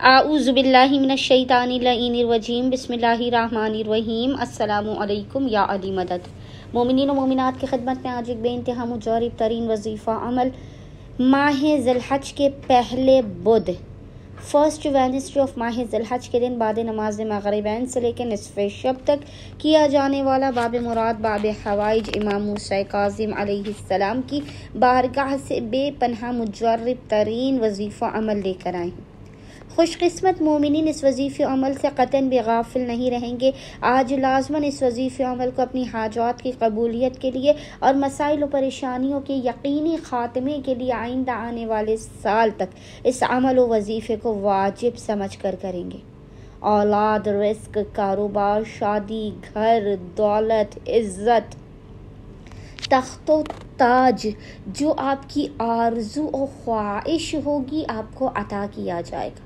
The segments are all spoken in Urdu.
اعوذ باللہ من الشیطان اللعین الرجیم بسم اللہ الرحمن الرحیم۔ السلام علیکم یا علی مدد۔ مومنین و مومنات کی خدمت میں آج ایک بے انتہا مجرب ترین وظیفہ عمل ماہ ذی الحج کے پہلے بدھ فرسٹ وینسڈے آف ماہ ذی الحج کے دن بعد نماز مغربین سے لے کے نصف شب تک کیا جانے والا باب مراد باب حوائج امام موسیٰ کاظم علیہ السلام کی بارگاہ سے بے پناہ مجرب ترین وظیفہ عمل لے کر آئے ہیں۔ خوش قسمت مومنین اس وظیفہ عمل سے قطعاً بھی غافل نہیں رہیں گے۔ آج لازماً اس وظیفہ عمل کو اپنی حاجات کی قبولیت کے لیے اور مسائل و پریشانیوں کے یقینی خاتمے کے لیے آئندہ آنے والے سال تک اس عمل و وظیفے کو واجب سمجھ کر کریں گے۔ اولاد، رزق، کاروبار، شادی، گھر، دولت، عزت، تخت و تاج، جو آپ کی آرزو و خواہش ہوگی آپ کو عطا کیا جائے گا۔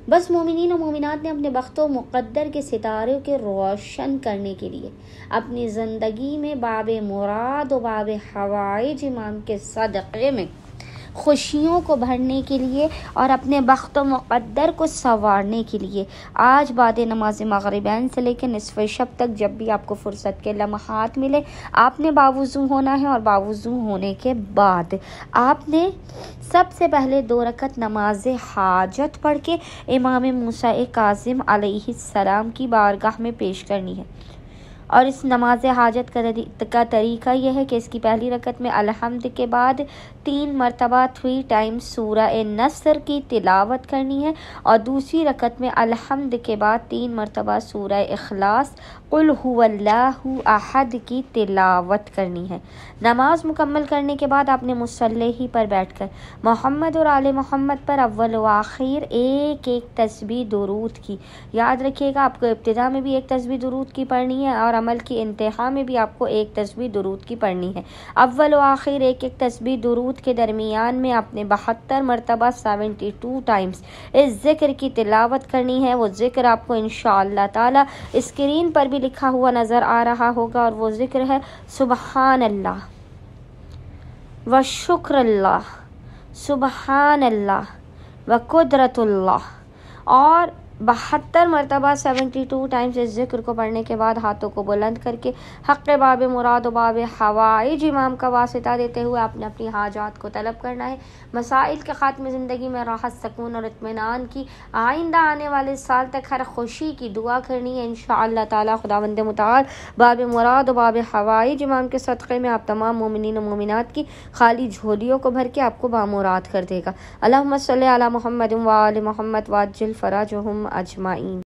بس مومنین و مومنات نے اپنے بخت و مقدر کے ستاروں کے روشن کرنے کے لیے اپنی زندگی میں باب مراد و باب حوائج امام کے صدقے میں خوشیوں کو بھرنے کے لیے اور اپنے بخت و مقدر کو سنوارنے کے لیے آج بعد نماز مغربین سے لے کے نصف شب تک جب بھی آپ کو فرصت کے لمحات ملے آپ نے باوضو ہونا ہے، اور باوضو ہونے کے بعد آپ نے سب سے پہلے 2 رکعت نماز حاجت پڑھ کے امام موسیٰ کاظم علیہ السلام کی بارگاہ میں پیش کرنی ہے۔ اور اس نماز حاجت کا طریقہ یہ ہے کہ اس کی پہلی رکعت میں الحمد کے بعد 3 مرتبہ 3 ٹائمز سورہ نصر کی تلاوت کرنی ہے، اور دوسری رکعت میں الحمد کے بعد 3 مرتبہ سورہ اخلاص قل هو اللہ احد کی تلاوت کرنی ہے۔ نماز مکمل کرنے کے بعد آپ نے مصلی پر بیٹھ کر محمد اور آل محمد پر اول و آخر ایک تسبیح درود کی، یاد رکھیے گا آپ کو ابتدا میں بھی ایک تسبیح درود کی پڑھنی ہے اور عمل کی انتہا میں بھی آپ کو ایک تسبیح درود کی پڑھنی ہے۔ اول و آخر ایک تسبیح درود کے درمیان میں آپ نے 72 مرتبہ 72 ٹائمز اس ذکر کی تلاوت کرنی ہے۔ وہ ذکر آپ کو انشاءاللہ تعالی اسکرین پر بھی لکھا ہوا نظر آ رہا ہوگا، اور وہ ذکر ہے سبحان اللہ و شکر اللہ، سبحان اللہ و قدرت اللہ، اور 72 مرتبہ 72 ٹائمز اس ذکر کو پڑھنے کے بعد ہاتھوں کو بلند کر کے حق باب مراد و باب حوائج امام کا واسطہ دیتے ہوئے آپ نے اپنی حاجات کو طلب کرنا ہے، مسائل کے خاتمے، زندگی میں راحت، سکون اور اطمینان کی، آئندہ آنے والے سال تک ہر خوشی کی دعا کرنی ہے انشاءاللہ تعالی۔ خداوند متعال باب مراد و باب حوائج امام کے صدقے میں آپ تمام مومنین و مومنات کی خالی جھولیوں کو بھر کے آپ کو بامراد کر دے گا۔ اللہم صلی علی محمد و آل محمد وعجل فرجہم اجمعین۔